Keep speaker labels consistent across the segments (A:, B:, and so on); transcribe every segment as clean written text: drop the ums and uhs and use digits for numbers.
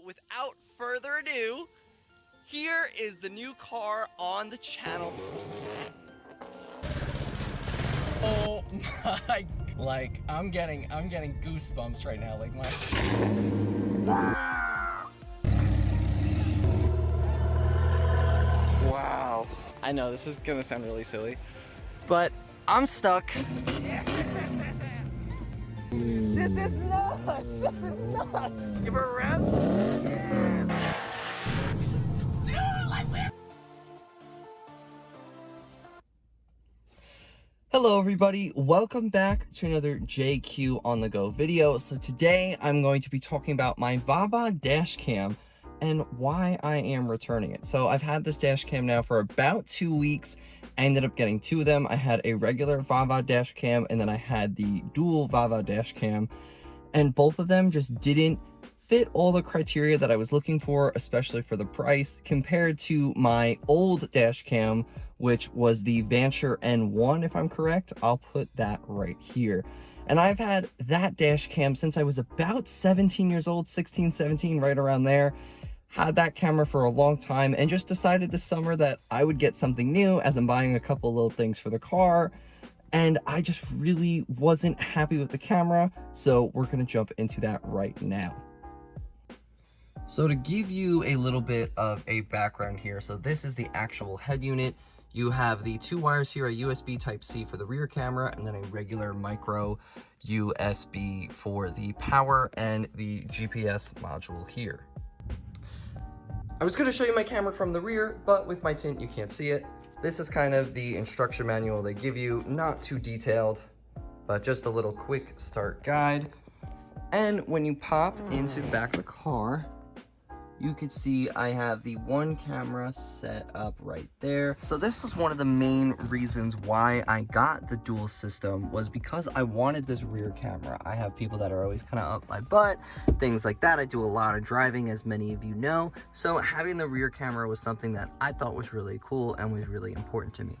A: without further ado, here is the new car on the channel. Oh my, like I'm getting goosebumps right now, like my wow. I know this is gonna sound really silly, but I'm stuck. This is nuts! This is nuts! Give her a rev. Yeah. Dude, like we're... Hello everybody, welcome back to another JQ on the go video. So today I'm going to be talking about my VAVA dash cam and why I am returning it. So I've had this dash cam now for about 2 weeks. I ended up getting two of them. I had a regular VAVA dash cam and then I had the dual VAVA dash cam, and both of them just didn't fit all the criteria that I was looking for, especially for the price, compared to my old dash cam, which was the Vanture N1, if I'm correct. I'll put that right here. And I've had that dash cam since I was about 17 years old, 16, 17, right around there. Had that camera for a long time and just decided this summer that I would get something new as I'm buying a couple little things for the car. And I just really wasn't happy with the camera, so we're gonna jump into that right now. So to give you a little bit of a background here, so this is the actual head unit. You have the two wires here, a USB Type-C for the rear camera, and then a regular micro USB for the power and the GPS module here. I was going to show you my camera from the rear, but with my tint you can't see it. This is kind of the instruction manual they give you, not too detailed, but just a little quick start guide. And when you pop into the back of the car, you can see I have the one camera set up right there. So this was one of the main reasons why I got the dual system, was because I wanted this rear camera. I have people that are always kind of up my butt, things like that. I do a lot of driving, as many of you know. So having the rear camera was something that I thought was really cool and was really important to me.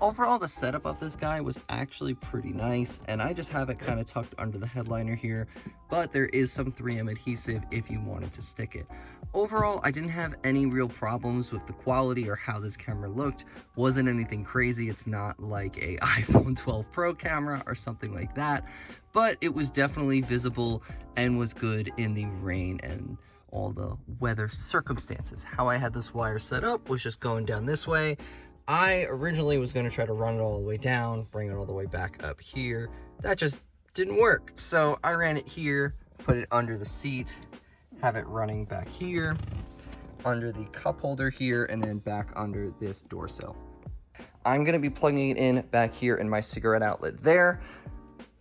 A: Overall, the setup of this guy was actually pretty nice, and I just have it kind of tucked under the headliner here, but there is some 3M adhesive if you wanted to stick it. Overall, I didn't have any real problems with the quality or how this camera looked. Wasn't anything crazy. It's not like a iPhone 12 Pro camera or something like that, but it was definitely visible and was good in the rain and all the weather circumstances. How I had this wire set up was just going down this way. I originally was going to try to run it all the way down, bring it all the way back up here. That just didn't work. So I ran it here, put it under the seat, have it running back here, under the cup holder here, and then back under this door sill. I'm going to be plugging it in back here in my cigarette outlet there.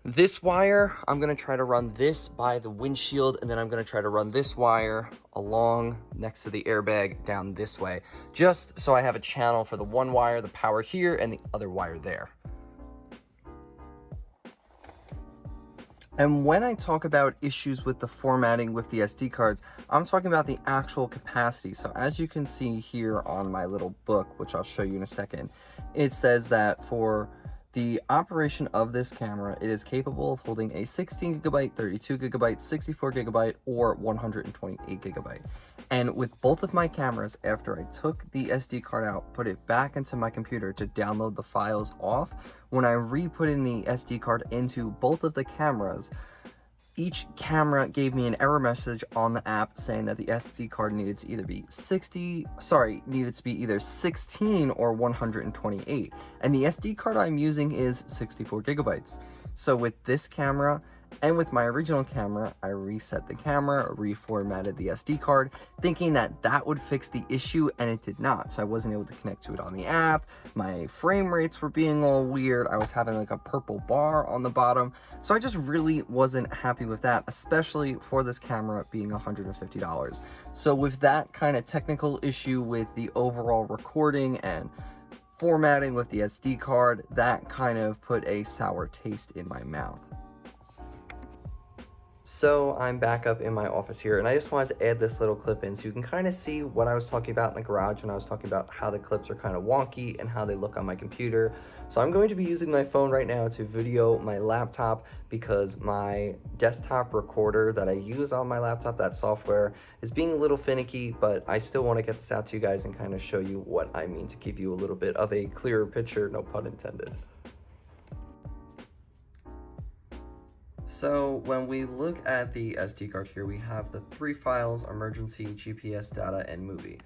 A: This wire, I'm going to try to run this by the windshield, and then I'm going to try to run this wire along next to the airbag down this way, just so I have a channel for the one wire, the power here, and the other wire there. And when I talk about issues with the formatting with the SD cards, I'm talking about the actual capacity. So as you can see here on my little book, which I'll show you in a second, it says that for the operation of this camera, it is capable of holding a 16 gigabyte, 32 gigabyte, 64 gigabyte, or 128 gigabyte. And with both of my cameras, after I took the SD card out, put it back into my computer to download the files off, when I re-put in the SD card into both of the cameras, each camera gave me an error message on the app saying that the SD card needed to either be 16 or 128. And the SD card I'm using is 64 gigabytes. So with this camera and with my original camera, I reset the camera, reformatted the SD card, thinking that that would fix the issue, and it did not. So I wasn't able to connect to it on the app. My frame rates were being all weird. I was having like a purple bar on the bottom. So I just really wasn't happy with that, especially for this camera being $150. So with that kind of technical issue with the overall recording and formatting with the SD card, that kind of put a sour taste in my mouth. So I'm back up in my office here, and I just wanted to add this little clip in so you can kind of see what I was talking about in the garage when I was talking about how the clips are kind of wonky and how they look on my computer. So I'm going to be using my phone right now to video my laptop because my desktop recorder that I use on my laptop, that software, is being a little finicky, but I still want to get this out to you guys and kind of show you what I mean to give you a little bit of a clearer picture, no pun intended. So when we look at the SD card here, we have the three files: emergency, GPS data, and movie.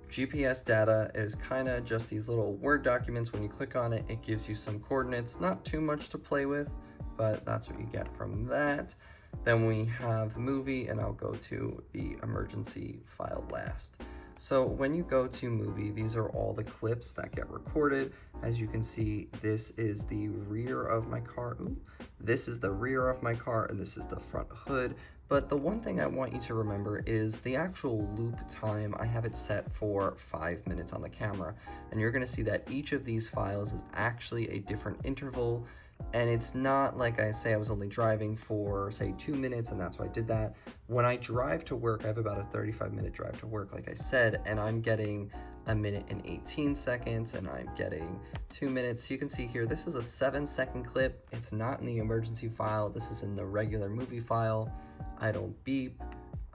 A: GPS data is kind of just these little Word documents. When you click on it, it gives you some coordinates, not too much to play with, but that's what you get from that. Then we have movie, and I'll go to the emergency file last. So when you go to movie, these are all the clips that get recorded. As you can see, this is the rear of my car. Ooh. This is the rear of my car, and this is the front hood. But the one thing I want you to remember is the actual loop time. I have it set for 5 minutes on the camera, and you're gonna see that each of these files is actually a different interval. And it's not like I say I was only driving for, say, 2 minutes, and that's why I did that. When I drive to work, I have about a 35-minute drive to work, like I said, and I'm getting 1 minute and 18 seconds, and I'm getting 2 minutes. So you can see here, this is a 7-second clip. It's not in the emergency file. This is in the regular movie file. I don't beep.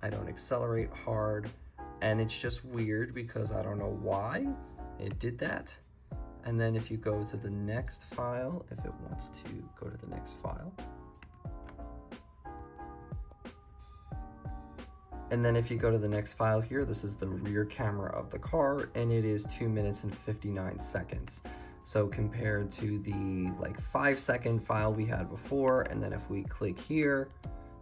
A: I don't accelerate hard. And it's just weird because I don't know why it did that. And then if you go to the next file, if it wants to go to the next file. And then if you go to the next file here, this is the rear camera of the car, and it is 2 minutes and 59 seconds. So compared to the 5-second file we had before, and then if we click here,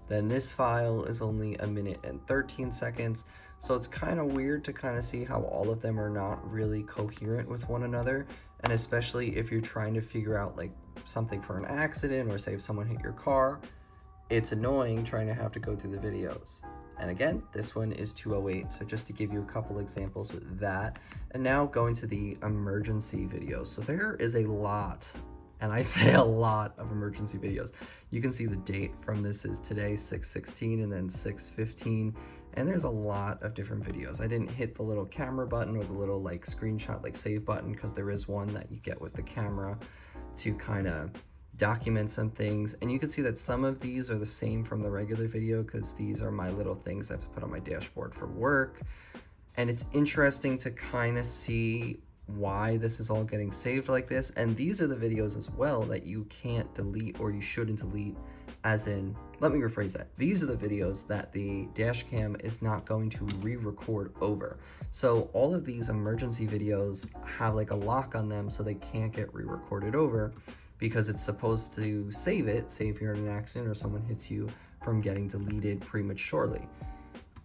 A: then this file is only 1 minute and 13 seconds. So it's kind of weird to kind of see how all of them are not really coherent with one another. And especially if you're trying to figure out something for an accident, or say if someone hit your car, it's annoying trying to have to go through the videos. And again, this one is 208. So just to give you a couple examples with that. And now going to the emergency videos. So there is a lot, and I say a lot, of emergency videos. You can see the date from this is today, 6/16, and then 6/15. And there's a lot of different videos. I didn't hit the little camera button or the little screenshot save button, because there is one that you get with the camera to kind of document some things. And you can see that some of these are the same from the regular video, because these are my little things I have to put on my dashboard for work. And it's interesting to kind of see why this is all getting saved like this. And these are the videos as well that you can't delete, or you shouldn't delete, as in, let me rephrase that. These are the videos that the Dashcam is not going to re-record over. So all of these emergency videos have a lock on them, so they can't get re-recorded over, because it's supposed to save it, say if you're in an accident or someone hits you, from getting deleted prematurely.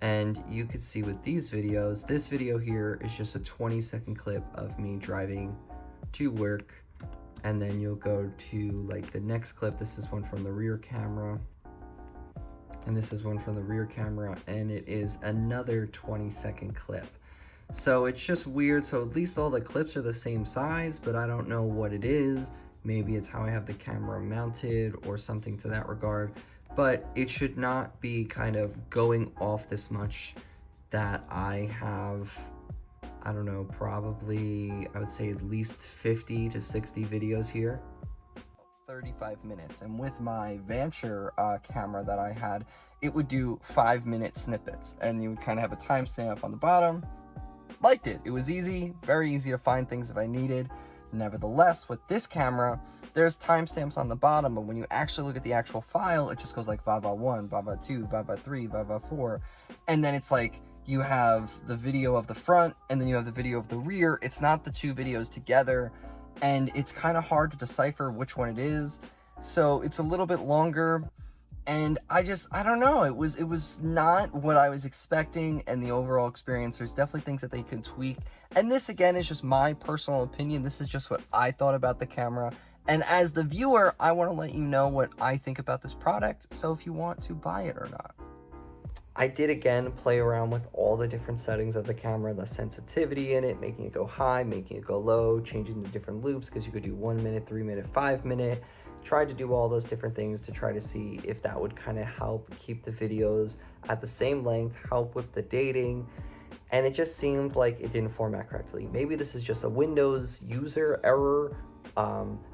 A: And you could see with these videos, this video here is just a 20-second clip of me driving to work. And then you'll go to the next clip. This is one from the rear camera. And this is one from the rear camera, and it is another 20-second clip. So it's just weird. So at least all the clips are the same size, but I don't know what it is. Maybe it's how I have the camera mounted or something to that regard. But it should not be kind of going off this much that I have, I don't know, probably, I would say at least 50 to 60 videos here. 35 minutes. And with my Vanture camera that I had, it would do 5-minute snippets. And you would kind of have a timestamp on the bottom. Liked it. It was easy, very easy to find things if I needed. Nevertheless, with this camera, there's timestamps on the bottom, but when you actually look at the actual file, it just goes VAVA 1, VAVA 2, VAVA 3, VAVA 4, and then it's you have the video of the front, and then you have the video of the rear. It's not the two videos together, and it's kind of hard to decipher which one it is, so it's a little bit longer. And I don't know, it was not what I was expecting, and the overall experience, there's definitely things that they can tweak. And this, again, is just my personal opinion. This is just what I thought about the camera. And as the viewer, I want to let you know what I think about this product, so if you want to buy it or not. I did, again, play around with all the different settings of the camera, the sensitivity in it, making it go high, making it go low, changing the different loops, because you could do 1 minute, 3 minute, 5 minute. tried to do all those different things to try to see if that would kind of help keep the videos at the same length, help with the dating, and it just seemed like it didn't format correctly. Maybe this is just a Windows user error.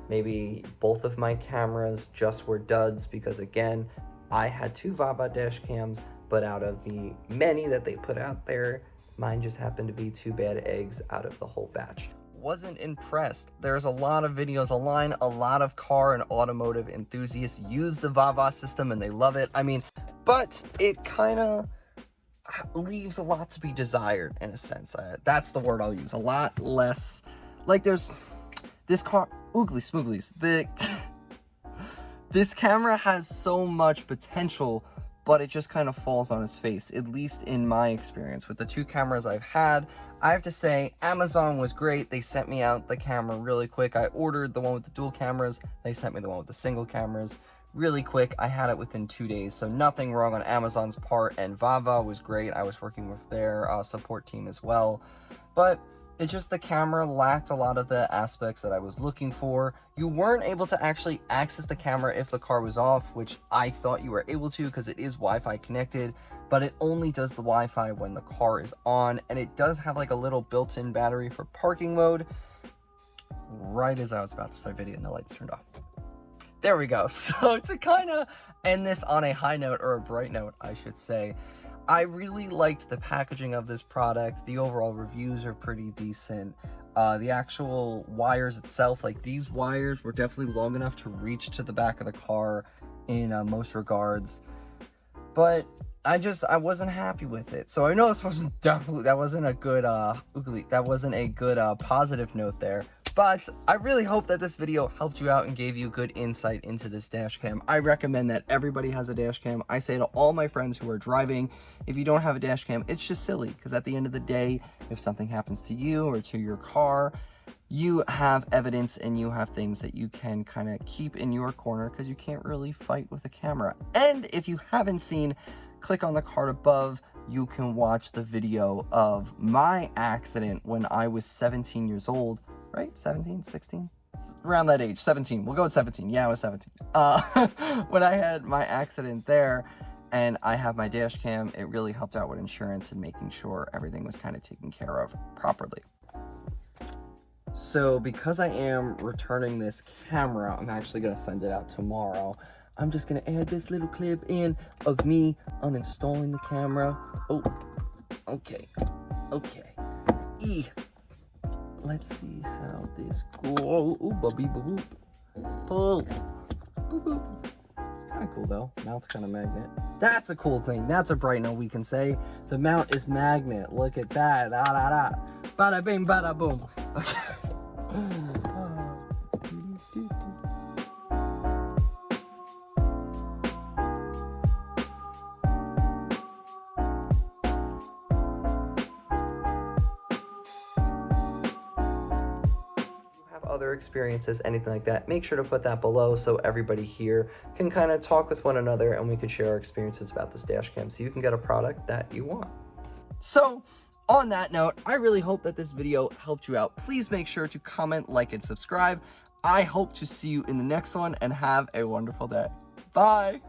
A: Maybe both of my cameras just were duds, because again, I had 2 VAVA dash cams, but out of the many that they put out there, mine just happened to be 2 bad eggs out of the whole batch. Wasn't impressed. There's a lot of videos online, a lot of car and automotive enthusiasts use the VAVA system and they love it. I mean, but it kind of leaves a lot to be desired in a sense. That's the word I'll use. A lot less, like there's this car, ooglies smooglies. This camera has so much potential, but it just kind of falls on its face, at least in my experience. With the 2 cameras I've had, I have to say, Amazon was great. They sent me out the camera really quick. I ordered the one with the dual cameras. They sent me the one with the single cameras really quick. I had it within 2 days, so nothing wrong on Amazon's part, and VAVA was great. I was working with their support team as well, but it just, the camera lacked a lot of the aspects that I was looking for. You weren't able to actually access the camera if the car was off, which I thought you were able to because it is Wi-Fi connected, but it only does the Wi-Fi when the car is on, and it does have like a little built-in battery for parking mode. Right as I was about to start video and the lights turned off. There we go. So to kind of end this on a high note, or a bright note, I should say, I really liked the packaging of this product. The overall reviews are pretty decent. The actual wires itself, like these wires were definitely long enough to reach to the back of the car in most regards. But I wasn't happy with it. So I know this wasn't that wasn't a good positive note there. But I really hope that this video helped you out and gave you good insight into this dash cam. I recommend that everybody has a dash cam. I say to all my friends who are driving, if you don't have a dash cam, it's just silly, because at the end of the day, if something happens to you or to your car, you have evidence and you have things that you can kind of keep in your corner, because you can't really fight with a camera. And if you haven't seen, click on the card above. You can watch the video of my accident when I was 17 years old. Right? 17, 16? Around that age, 17. We'll go with 17. Yeah, I was 17. When I had my accident there, and I have my dash cam, it really helped out with insurance and making sure everything was kind of taken care of properly. So because I am returning this camera, I'm actually going to send it out tomorrow. I'm just going to add this little clip in of me uninstalling the camera. Oh, okay. Let's see how this goes. Ooh, bubby, boop, pull. Boop, boop. It's kind of cool though. Mount's kind of magnet. That's a cool thing. That's a bright note we can say. The mount is magnet. Look at that. Da da da. Bada bing, bada boom. Okay. Other experiences, anything like that, make sure to put that below so everybody here can kind of talk with one another and we can share our experiences about this dash cam so you can get a product that you want. So on that note, I really hope that this video helped you out. Please make sure to comment, like, and subscribe. I hope to see you in the next one, and have a wonderful day. Bye.